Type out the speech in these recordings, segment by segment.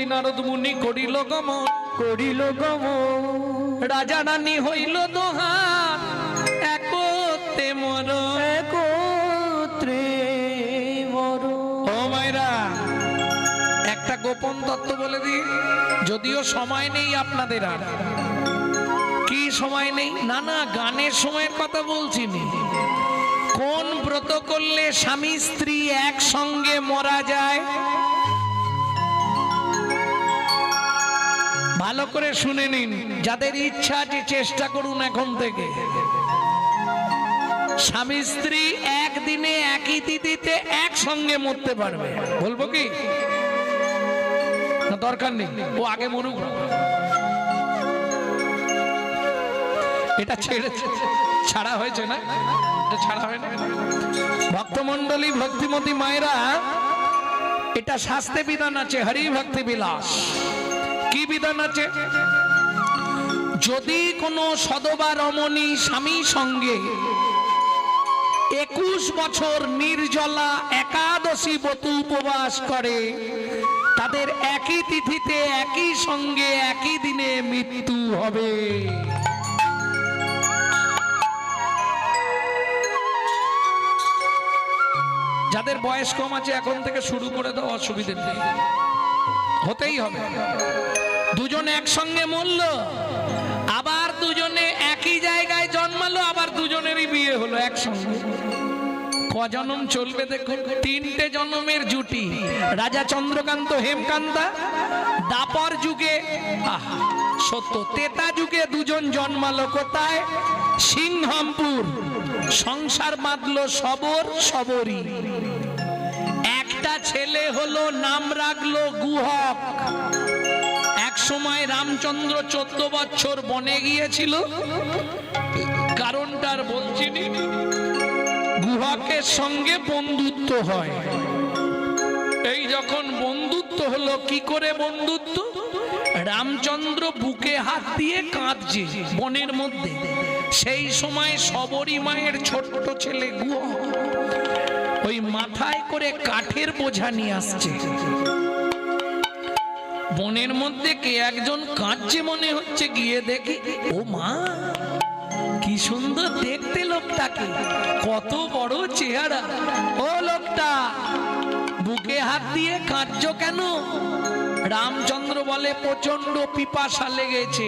নারদ মুনি করিল গমন রাজা রানী হইল দোহার একত্রে মর। ও মায়েরা, একটা গোপন তত্ত্ব বলে দিই, যদিও সময় নেই আপনাদের। আর কি সময় নেই? না গানের সময়ের কথা বলছি না। কোন ব্রত করলে স্বামী স্ত্রী একসঙ্গে মরা যায়? ভালো করে শুনে নিন, যাদের ইচ্ছা আছে চেষ্টা করুন এখন থেকে। স্বামী স্ত্রী একদিনে একই তিথিতে একসঙ্গে মরতে পারবে। বলবো কি? না দরকার নেই, ও আগে মরুক। এটা ছাড়া হয়েছে না? এটা ছাড়া হয় না? ভক্তমন্ডলী, ভক্তিমতী মায়েরা, এটা শাস্ত্রে বিধান আছে, হরি ভক্তি বিলাস। কি বিধান আছে? যদি কোনো সদবা রমণী স্বামী সঙ্গে 21 বছর নির্জলা একাদশী ব্রত উপবাস করে, তাদের একই তিথিতে একই সঙ্গে একই দিনে মৃত্যু হবে। যাদের বয়স কম আছে এখন থেকে শুরু করে দাও, অসুবিধে নেই, হতেই হবে। দুজন একসঙ্গে মরল, আবার দুজনে একই জায়গায় জন্মালো, আবার দুজনেরই বিয়ে হলো একসঙ্গে। কজনম চলবে দেখুন? 3টে জন্মের জুটি। রাজা চন্দ্রকান্ত হেমকান্তা। দাপর যুগে, সত্য, তেতা যুগে দুজন জন্মালো কোথায়? সিংহামপুর। সংসার বাঁধলো সবরী। একটা ছেলে হলো, নাম রাখলো গুহক। এক সময় রামচন্দ্র 14 বছর বনে গিয়েছিল, কারণটার বলছি। গুহকের সঙ্গে বন্ধুত্ব হয়। এই যখন বন্ধুত্ব হলো, কি করে বন্ধুত্ব? রামচন্দ্র বুকে হাত দিয়ে কাঁদছে বনের মধ্যে। সেই সময় সবরী মায়ের ছোট্ট ছেলে গুহক ওই মাথায় করে কাঠের বোঝা নিয়ে আসছে। বনের মধ্যে কে একজন কাঁদছে মনে হচ্ছে, গিয়ে দেখি, ও মা, কি সুন্দর দেখতে লোকটাকে, কত বড় চেহারা। ও লোকটা, বুকে হাত দিয়ে কাঁদছো কেন? রামচন্দ্র বলে, প্রচন্ড পিপাসা লেগেছে,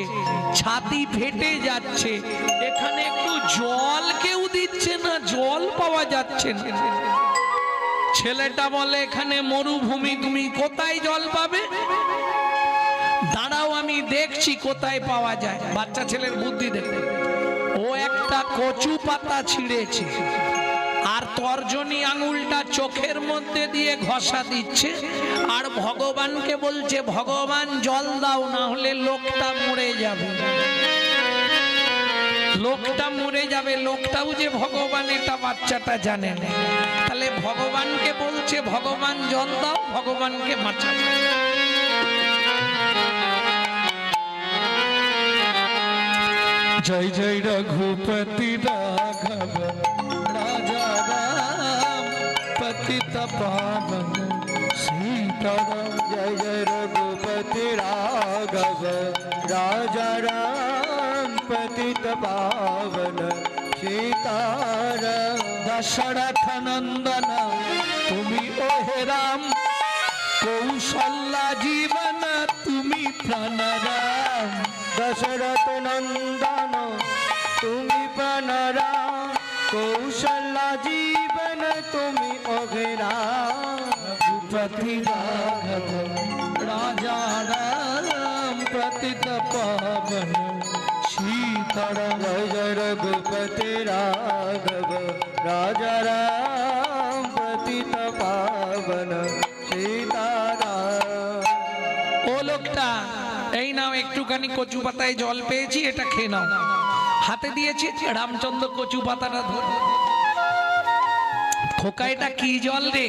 ছাতি ফেটে যাচ্ছে, এখানে একটু জল কেউ দিচ্ছে না, জল পাওয়া যাচ্ছে না। ছেলেটা বলে, এখানে মরুভূমি, তুমি কোথায় জল পাবে? দাঁড়াও, আমি দেখছি কোথায় পাওয়া যায়। বাচ্চা ছেলের বুদ্ধি দেখে ও একটা কচু পাতা ছিঁড়েছে, আর তর্জনী আঙুলটা চোখের মধ্যে দিয়ে ঘষা দিচ্ছে, আর ভগবানকে বলছে, ভগবান জল দাও, না হলে লোকটা মরে যাবে। লোকটা মরে যাবে। লোকটাও যে ভগবান এটা বাচ্চাটা জানে না। তাহলে ভগবানকে বলছে, ভগবান জল দাও, ভগবানকে বাঁচাও। জয় জয় রঘুপতি রাঘব রাজা রাম পতিত পাবন সীতারাম। জয় জয় রঘুপতি রাঘব রাজা রাম পতিত পাবন সীতারাম। দশরথ নন্দন তুমি ওহে রাম, কৌশল্যা জীবন তুমি প্রাণ রাম। দশরথ নন্দন তুমি প্রাণ রাম, কৌশল্যা জীবন তুমি ওহে রাম। রঘুপতি রাঘব রাজা রাম পতিত পাবন সীতারাম। জয় জয় রঘুপতি রাঘব রাজা রাম পতিত পাবন সীতারাম। ও লোকটা, এই নাও একটুখানি কচু পাতায় জল পেয়েছি, এটা খেয়ে নাও। হাতে দিয়েছি, রামচন্দ্র কচু পাতাটা ধরে, খোকা এটা কি জল রে?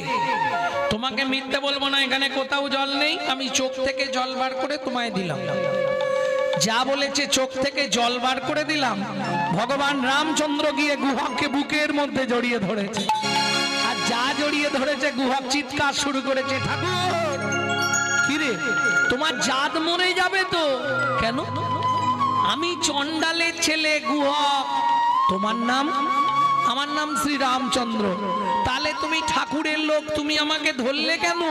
তোমাকে মিথ্যে বলবো না, এখানে কোথাও জল নেই, আমি চোখ থেকে জল বার করে তোমায় দিলাম। যা বলেছে চোখ থেকে জল বার করে দিলাম। ভগবান রামচন্দ্র গিয়ে গুহকে বুকের মধ্যে জড়িয়ে ধরেছে, আর যা জড়িয়ে ধরেছে গুহক চিৎকার শুরু করেছে, ঠাকুর কিরে তোমার জাত মরে যাবে তো? কেন? আমি চণ্ডালের ছেলে গুহক, তোমার নাম? আমার নাম শ্রী রামচন্দ্র। তাহলে তুমি ঠাকুরের লোক, তুমি আমাকে ধরলে কেন?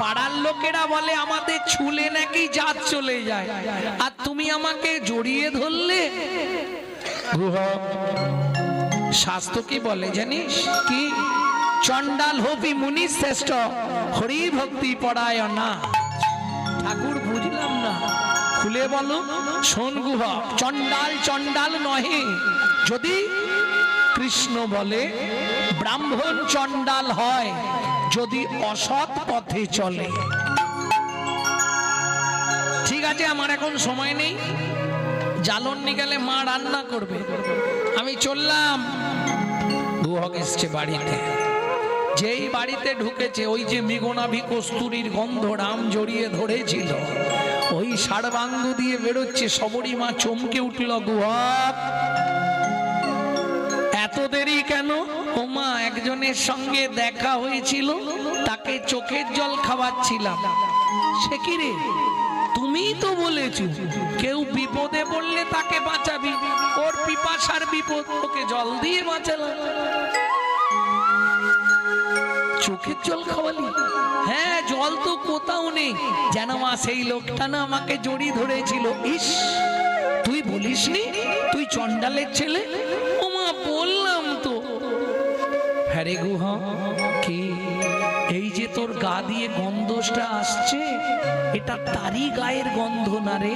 পাড়ার লোকেরা বলে আমাদের ছুলে নাকি জাত চলে যায়, আর তুমি আমাকে জড়িয়ে ধরলে। গুহক, শাস্ত্র কি বলে জানিস? কি? চণ্ডাল হবি মুনি শ্রেষ্ঠ, হরি ভক্তি পরায়ণা। ঠাকুর বুঝলাম না, খুলে বলো। শোন গুহক, চণ্ডাল চণ্ডাল নহে। যদি কৃষ্ণ বলে ব্রাহ্মণ চণ্ডাল হয় যদি অসৎ পথে চলে। ঠিক আছে, আমার এখন সময় নেই, জ্বালন নিকালে মা রান্না করবে, আমি চললাম। গুহক এসছে বাড়িতে। যেই বাড়িতে ঢুকেছে, ওই যে মৃগনাভি কস্তুরীর গন্ধ রাম জড়িয়ে ধরেছিল, ওই ষাড়বাঙ্গ দিয়ে বেরোচ্ছে। সবরী মা চমকে উঠল, গুহক এত দেরি কেন? ও মা, একজনের সঙ্গে দেখা হয়েছিল, তাকে চোখের জল খাওয়াচ্ছিলাম। সে কি রে? তুমিই তো বলেছো কেউ বিপদে পড়লে তাকে বাঁচাবি, ওর পিপাসার বিপদ, ওকে জল দিয়ে বাঁচালাম। চোখের জল খাওয়ালি? হ্যাঁ, জল তো কোথাও নেই। যেন মা সেই লোকটা না আমাকে জড়িয়ে ধরেছিল। ইস, তুই বলিসনি তুই চণ্ডালের ছেলে? ও মা, বললাম তো। হ্যাঁ রে গুহ, কি এই যে তোর গা দিয়ে গন্ধটা আসছে, এটা তারই গায়ের গন্ধ না রে?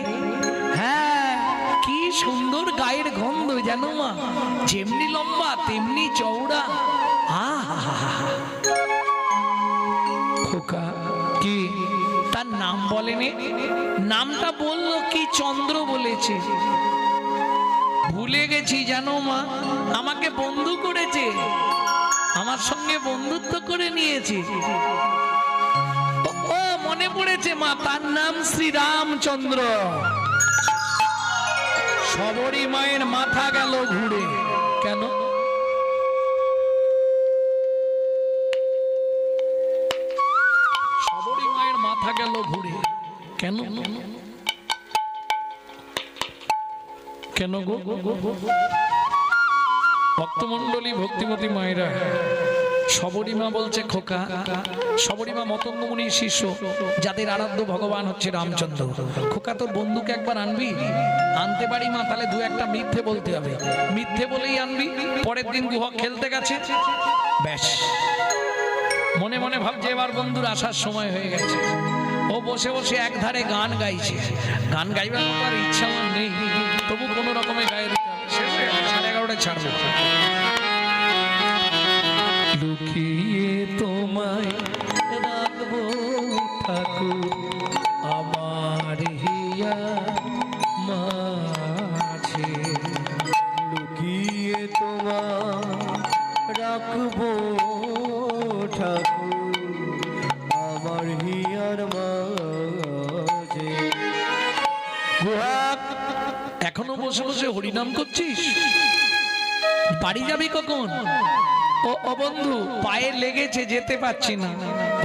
হ্যাঁ, কি সুন্দর গায়ের গন্ধ জানো মা, যেমনি লম্বা তেমনি চওড়া। খোকা, কি তার নাম বলেনি? নামটা বললো কি? চন্দ্র বলেছে। ভুলে গেছি জানো মা, আমাকে বন্ধু করেছে, আমার সঙ্গে বন্ধুত্ব করে নিয়েছে। ও মনে পড়েছে মা, তার নাম শ্রী রামচন্দ্র। সবরী মায়ের মাথা গেল ঘুরে। কেন? সবরী মায়ের মাথা গেল ঘুরে কেন? কেন গো? ভক্তমণ্ডলী, ভক্তিমতী মায়েরা, সবরী মা বলছে, খোকা, সবরী মা মতঙ্গ মুনির শিষ্য, যাদের আরাধ্য ভগবান হচ্ছে রামচন্দ্র। খোকা, তোর বন্ধুকে একবার আনবি? আনতে পারি মা, তাহলে দু একটা মিথ্যে বলতে হবে। মিথ্যে বলেই আনবি। পরের দিন গুহক খেলতে গেছে, ব্যাস মনে মনে ভাবছে এবার বন্ধুর আসার সময় হয়ে গেছে। ও বসে বসে একধারে গান গাইছে। গান গাইবার মতো আর ইচ্ছা আমার নেই, তবু কোনো রকমে গায়ে দিতে হবে। শেষে 11:30টায় ছাড়বো। লুকিয়ে তোমায় রাখবো ঠাকুর আমার হিয়া মাঝে, লুকিয়ে তোমায় রাখবো ঠাকুর আমার হিয়ার মাঝে। গুহাক, এখনো বসে বসে হরিনাম করছিস? বাড়ি যাবি কখন? ও বন্ধু, পায়ে লেগেছে, যেতে পারছি না।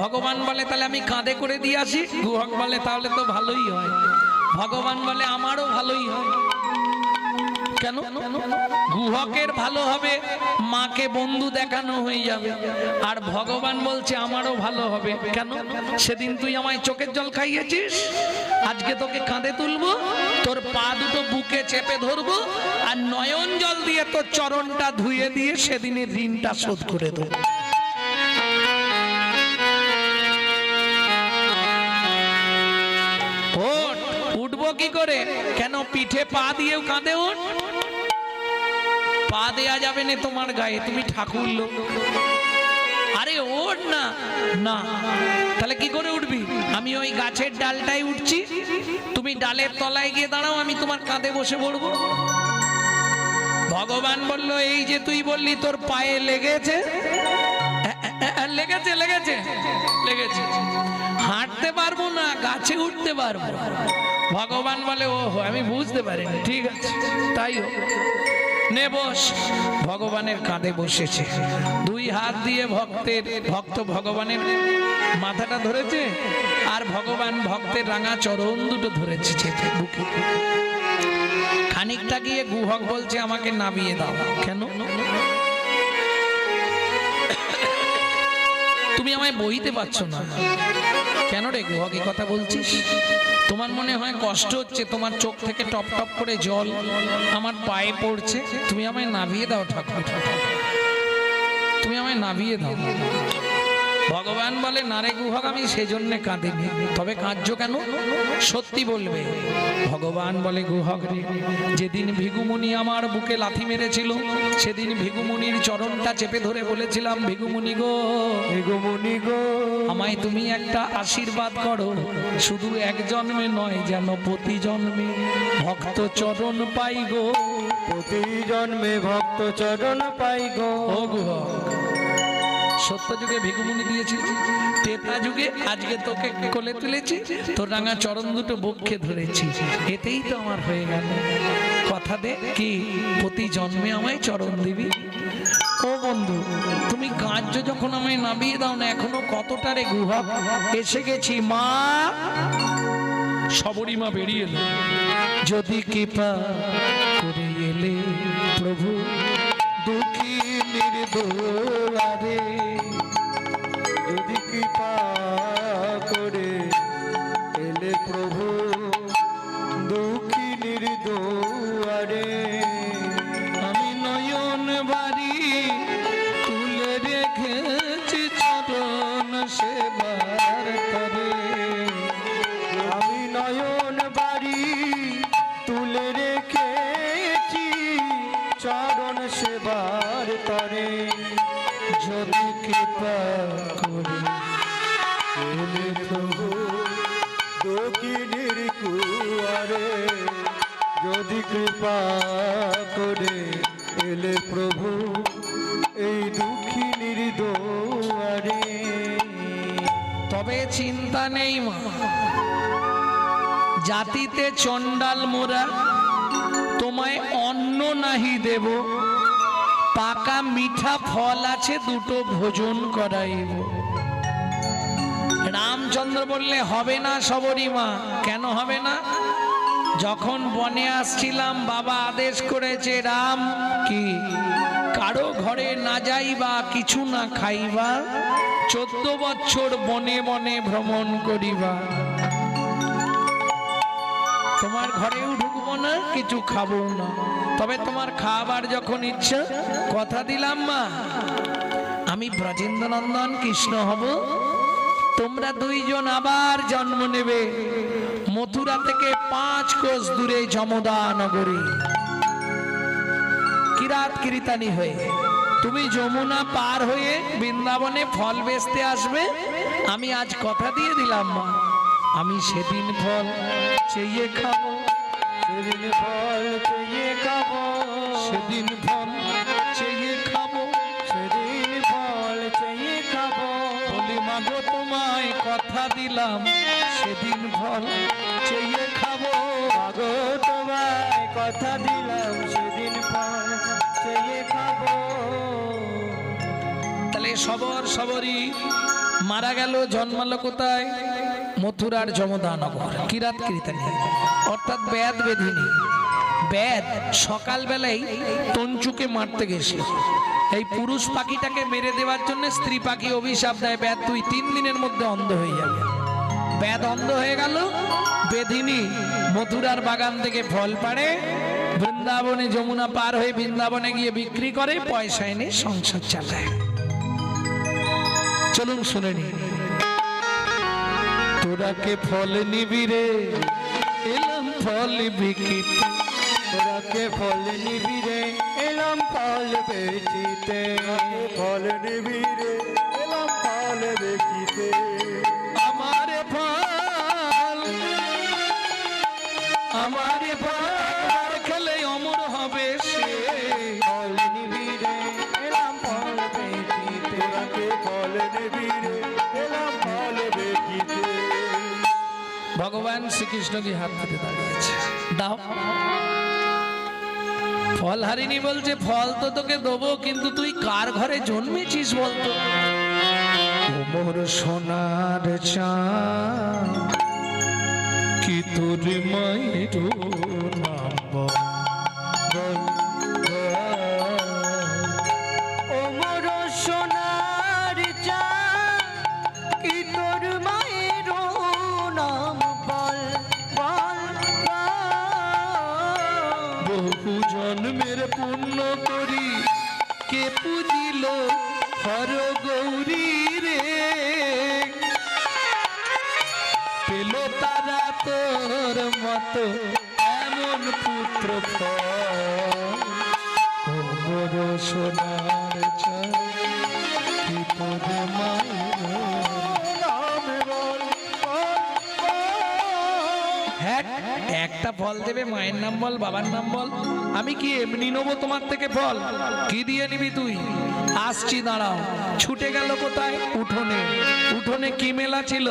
ভগবান বলে তাহলে আমি কাঁধে করে দিয়ে আসি। গুহক বলে তাহলে তো ভালোই হয়। ভগবান বলে আমারও ভালোই হয়। কেন? গুহকের ভালো হবে, মাকে বন্ধু দেখানো হয়ে যাবে। আর ভগবান বলছে আমারও ভালো হবে। কেন? সেদিন তুই আমায় চোখের জল খাইয়েছিস, আজকে তোকে কাঁধে তুলবো, তোর পা দুটো বুকে চেপে ধরবো, আর নয়ন জল দিয়ে তোর চরণটা ধুয়ে দিয়ে সেদিনের ঋণটা শোধ করে দেবো। ওঠ, উঠবো কি করে? কেন? পিঠে পা দিয়েও কাঁধে ওঠ। পা দেয়া যাবে না তোমার গায়ে, তুমি ঠাকুর লোক। আরে ওঠ না। না, তাহলে কি করে উঠবি? আমি ওই গাছের ডালটাই উঠছি, তুমি ডালের তলায় গিয়ে দাঁড়াও, আমি তোমার কাঁধে বসে পড়বো। ভগবান বলল, এই যে তুই বললি তোর পায়ে লেগেছে, লেগেছে লেগেছে লেগেছে, হাঁটতে পারবো না, গাছে উঠতে পারবো। ভগবান বলে ও আমি বুঝতে পারিনি, ঠিক আছে তাই হোক, নে বস। ভগবানের কাঁধে বসেছে, দুই হাত দিয়ে ভক্ত ভগবানের মাথাটা ধরেছে, আর ভগবান ভক্তের রাঙা চরণ দুটো ধরেছে চেপে বুকে। খানিকটা গিয়ে গুহক বলছে আমাকে নামিয়ে দাও। কেন? তুমি আমায় বইতে পারছো না কেন রে গুহক? এই কথা বলছিস, তোমার মনে হয় কষ্ট হচ্ছে, তোমার চোখ থেকে টপ টপ করে জল আমার পায়ে পড়ছে, তুমি আমায় নামিয়ে দাও ঠাকুর, তুমি আমায় নামিয়ে দাও। ভগবান বলে না রে গুহক, আমি সেজন্য কাঁদিনি, তবে কাঁদছো কেন সত্যি বলবে। ভগবান বলে গুহক রে, যেদিন ভিগুমুনি আমার বুকে লাথি মেরেছিল, সেদিন ভিগুমুনির চরণটা চেপে ধরে বলেছিলাম ভিগুমুনি গো, ভিগুমুনি গো, আমায় তুমি একটা আশীর্বাদ করো, শুধু এক জন্মে নয় যেন প্রতি জন্মে ভক্ত চরণ পাই গো, প্রতি জন্মে ভক্ত চরণ পাই গো। ও গুহক, সত্য যুগে ভিগুমুনি দিয়েছি, তেতা যুগে আজকে তোকে কোলে তুলেছি, তোর রাঙা চরণ দুটো বক্ষে ধরেছি, এতেই তো আমার হয়ে গেল। কথা দে কি প্রতি জন্মে আমায় চরণ দিবি। ও বন্ধু, তুমি কার্য যখন আমায় নামিয়ে দাও না, এখনো কতটা রে গুহক? এসে গেছি মা। সবরী মা বেরিয়ে এলো, যদি কৃপা করে এলে প্রভু দুঃখী নির্দোয়ারে, যদি কৃপা করে এলে প্রভু দুঃখী নির্দোয়ারে, আমি নয়ন বাড়ি তুলে রেখেছি চরণ সেবার তরে, আমি নয়ন বাড়ি তুলে রেখেছি চরণ সেবার তরে, যদি কৃপা করে এলে প্রভু দক্ষিণের কুয়ারে, যদি কৃপা করে এলে প্রভু এই দুঃখিনীর দুয়ারে। তবে চিন্তা নেই মা, জাতিতে চণ্ডাল মোরা, তোমায় অন্ন নাহি দেব, পাকা মিঠা ফল আছে দুটো ভোজন করাইব। রামচন্দ্র বললে হবে না সবরী মা। কেন হবে না? যখন বনে আসছিলাম বাবা আদেশ করেছে রাম কি কারো ঘরে না যাইবা, কিছু না খাইবা, 14 বছর বনে বনে ভ্রমণ করিবা, তোমার ঘরেও ঢুকবো না, কিছু খাবো না, তবে তোমার খাবার যখন ইচ্ছা কথা দিলাম মা, আমি ব্রজেন্দ্র নন্দন কৃষ্ণ হব, তোমরা দুইজন আবার জন্ম নেবে মথুরা থেকে 5 কোষ দূরে যমদা নগরী, কিরাত কিরিতানি হয়ে তুমি যমুনা পার হয়ে বৃন্দাবনে ফল বেচতে আসবে। আমি আজ কথা দিয়ে দিলাম মা, আমি সেদিন ফল চেয়ে খাবো, সেদিন ফল চেয়ে খাবো, সেদিন ফল চেয়ে খাবো, সেদিন ফল চেয়ে খাবো। বলি মাগো তোমায় কথা দিলাম, সেদিন ফল চেয়ে খাবো, মাগো তোমায় কথা দিলাম, সেদিন ফল চেয়ে খাবো। তাহলে সবরী মারা গেল, জন্মালো কোথায়? মথুরার যমদানগর, কিরাত কীর্তনী, অর্থাৎ বেদ বেধিনী। বেদ সকালবেলায় তঞ্চুকে মারতে গেছিল, এই পুরুষ পাখিটাকে মেরে দেওয়ার জন্য স্ত্রী পাখি অভিশাপ দেয়, বেদ তুই 3 দিনের মধ্যে অন্ধ হয়ে যাবে। বেদ অন্ধ হয়ে গেল, বেধিনী মথুরার বাগান থেকে ফল পাড়ে, বৃন্দাবনে যমুনা পার হয়ে বৃন্দাবনে গিয়ে বিক্রি করে, পয়সা এনে সংসার চালায়। চলুন শুনে নি। তোরা কে ফল নিবি রে, এলাম ফল বিকিতে, তোরা কে ফল নিবি রে, এলাম ফল বেচিতে, ফল নিবি রে, এলাম ফল বেচিতে। আমার ফল, আমার ফল খেলে অমর হবে সে, ফল নিবি রে, এলাম ফল বেচিতে, তোরা কে ফল নিবি রে, এলাম ফল বেচিতে। ভগবান শ্রীকৃষ্ণকে হাত পেতে দাঁড়িয়েছে, দাও। ফল হারিনি বলছে, ফল তো তোকে দেবো, কিন্তু তুই কার ঘরে জন্মেছিস বলতো? মোর সোনার চাঁদ, কি তোর মায়ের নাম বল? ও মোর সোনার চাঁদ, কি তোর মায়ের নাম বল বল বল। বহু জন্মের পুণ্য করি কে পুজিল হর গৌরী রে, পেল তারা তোর মতো এমন পুত্র ফল। ও মোর সোনার চাঁদ, কি তোর মায়ের নাম বল বল বল। হ্যাঁ, একটা ফল দেবে, মায়ের নাম বল, বাবার নাম বল। আমি কি এমনি নেবো তোমার থেকে ফল? কি দিয়ে নিবি তুই? আসছি, দাঁড়াও। ছুটে গেল কোথায়? উঠোনে। উঠোনে কি মেলা ছিল?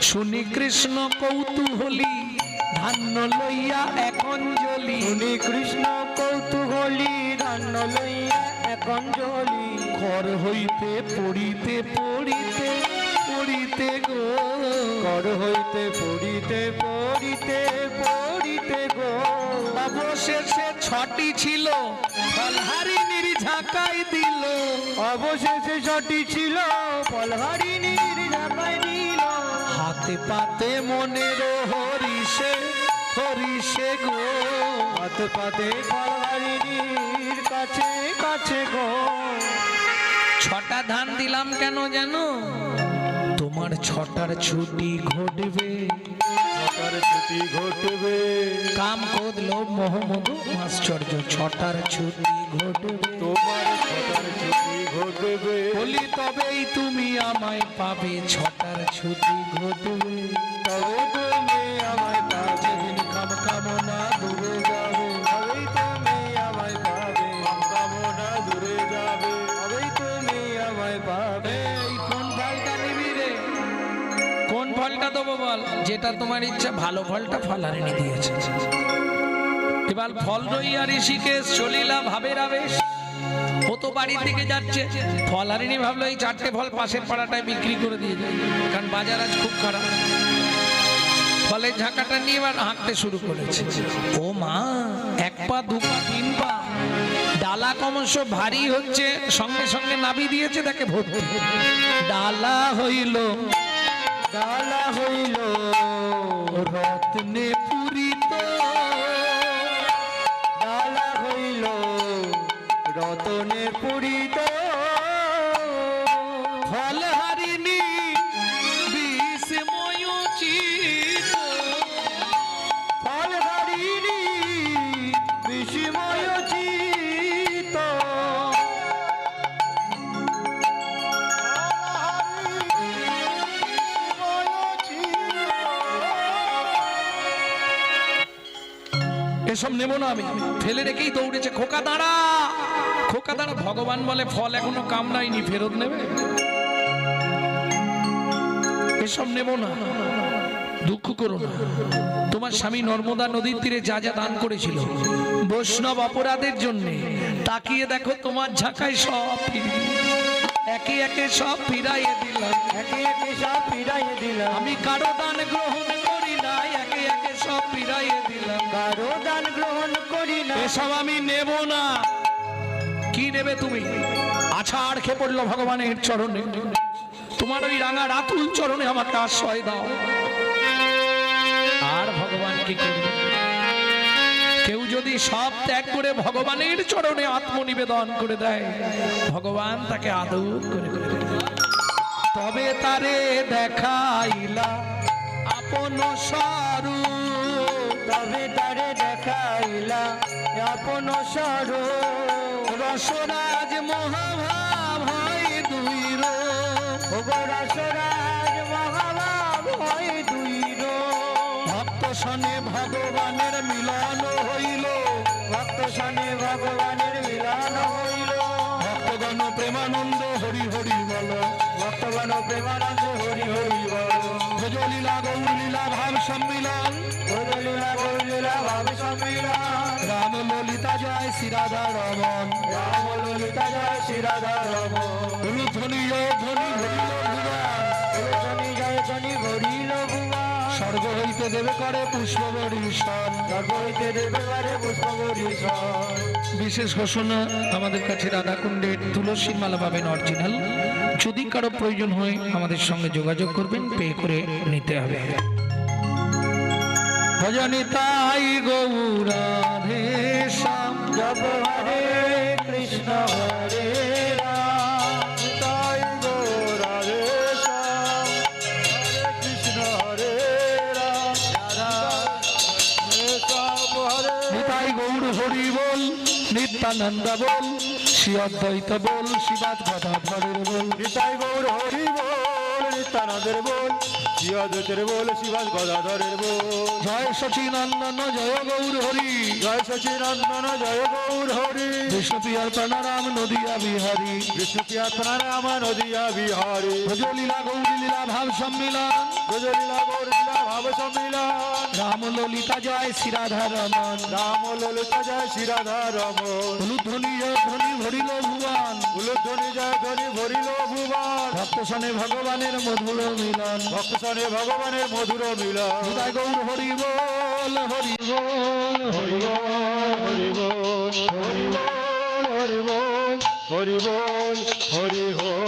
শুনি কৃষ্ণ কৌতূহলী, ধান্য লইয়া এখন জ্বলি। শুনি কৃষ্ণ কৌতূহলী, ধান্য লইয়া এখন জ্বলি। ঘর হইতে পড়িতে পড়িতে পড়িতে গো, কর হইতে পড়িতে পড়িতে পড়িতে গো। অবশেষে ছটি ছিল, ফলহারিণীর ঝাঁকাই দিল। অবশেষে ছটি ছিল, ফলহারিণীর ঝাঁকাই দিল। হাতে পাতে মনের হরিষে হরিষে গো, হাতে পাতে ফলহারিণীর কাছে কাছে গো। ছটা ধান দিলাম কেন জানো? তোমার ছটার ছুটি ঘটবে। ছটার ছুটি ঘটবে। কাম ক্রোধ লোভ মোহ মধু মাশ্চর্য, ছটার ছুটি ঘটবে। তোমার ছটার ছুটি ঘটবে। বলি তবেই তুমি আমায় পাবে, ছটার ছুটি ঘটবে। তবে তুমি আমায় পাবে। যেদিন কাম কামনা দূরে যাবে, তবেই তুমি আমায় পাবে। কামনা দূরে যাবে, তবেই তুমি আমায় পাবে। এই কোন ফলটা নিবি রে? কোন ফলটা দেবো বল? যেটা তোমার ইচ্ছা। ভালো ফলটা ফলহারিণী দিয়েছে। এবার ফল রইয়া ঋষিকেশ চলিলা ভাবের আবেশ। ও তো বাড়ির দিকে যাচ্ছে, ফলহারিণী ভাবলো এই চারটে ফল পাশের পাড়াটায় বিক্রি করে দিয়ে যায়, কারণ বাজার আজ খুব খারাপ। ফলের ঝাঁকাটা নিয়ে এবার হাঁকতে শুরু করেছে। ও মা, এক পা দু পা তিন পা, ডালা ক্রমশ ভারী হচ্ছে, সঙ্গে সঙ্গে নাবি দিয়েছে, তাকে ভর্তি। ডালা হইল, ডালা হইল রত্নে পূরিত। ডালা হইল রতনে পূরিত। ফলহারিণী বিস্ময়োচিত, ফলহারিণী বিস্ময়োচিত। এসব নেব না আমি, ফেলে রেখেই দৌড়েছে। খোকা দাঁড়া, খোকা দাঁড়া। ভগবান বলে ফল এখনো কামড়ায়নি, ফেরত নেবে? এসব নেব না, দুঃখ করো না। তোমার স্বামী নর্মদা নদীর তীরে যা যা দান করেছিল বৈষ্ণব অপরাধের জন্য, তাকিয়ে দেখো তোমার ঝাঁকায় সব ফিরিয়ে, একে একে সব ফিরাইয়ে দিলাম। একে একে সব ফিরাইয়ে দিলাম। আমি কারো দান গ্রহণ করি না, একে একে সব ফিরাইয়ে দিলাম। কারো দান গ্রহণ করি না। এসব আমি নেব না। কি নেবে তুমি? আছাড় খেয়ে পড়লো ভগবানের চরণে। তোমার ওই রাঙা রাতুল চরণে আমাকে আশ্রয় দাও। আর ভগবান কি করবে? কেউ যদি সব ত্যাগ করে ভগবানের চরণে আত্মনিবেদন করে দেয়, ভগবান তাকে আদর করে করে দেয়। তবে তারে দেখাইলা আপন স্বরূপ, তবে তারে দেখাইলা আপন স্বরূপ। রসরাজ মহাভাব হয় দুই রূপ। ওগো রসরাজ মহাভাব হয় দুই রূপ। ভক্ত সনে ভগবানের মিলন হইল, ভক্ত সনে ভগবানের মিলন হইল। ভক্তগণ প্রেমানন্দ হরি হরি বল, ভক্তগণ প্রেমানন্দ হরি হরি বল। ভোজলীলা গৌরলীলা ভাব সম্মিলন ভোজলীলা গৌরলীলা ভাব সম্মিলন রাম ললিতা জয় শ্রীরাধা রমন রাম ললিতা জয় শ্রীরাধা রমন ধ্বনি ধ্বনি ভরিল ভুবন ধ্বনি জয় ধ্বনি ভরিল ভুবন স্বর্গ হইতে দেবে করে পুষ্প বরিশন স্বর্গ হইতে দেবে করে পুষ্প বরিশন। বিশেষ ঘোষণা, আমাদের কাছে রাধাকুণ্ডের তুলসীর মালা পাবেন অরিজিনাল। যদি কারো প্রয়োজন হয় আমাদের সঙ্গে যোগাযোগ করবেন, পে করে নিতে হবে। ভজনিতাই গৌরাধে শ্যাম জপ হরে কৃষ্ণ হরে রাম তাই গৌরাধে শ্যাম হরে কৃষ্ণ হরে রাম শ্যাম হরে নিতাই গৌর হরি বল, নিত্যানন্দ বল, শ্রী অদ্বৈত বল, শিবাত গদাধরের বল। নিতাই গৌর হরি বল, নিত্যানন্দের বল, শ্রী অদ্বৈতের বল, শিবাস গদাধরের বল। জয় সচিনন্দন জয় গৌর হরি, জয় সচিনন্দন জয় গৌর হরি, বিষ্ণুপ্রিয়ার প্রাণারাম নদিয়া বিহারী। বিষ্ণুপ্রিয়া প্রাণারাম নদিয়া বিহারী। ভজলীলা গৌরলীলা ভাব সম্মিলন ব্রজলীলা গৌরলীলা ভাব সম্মিলন রাম ললিতা জয় শ্রীরাধা রমন রাম ললিতা জয় শ্রীরাধা রমন ধ্বনি ধ্বনি ভরিল ভুবন উলুধ্বনি জয় ধ্বনি ভরিল ভুবন ভক্ত সনে ভগবানের মধুর মিলন ভক্ত সনে ভগবানের মধুর মিলন। হৃদয় গৌর হরি বল হরি বল হরি হরি বল হরি বল হরি বল হরি বল হরি বল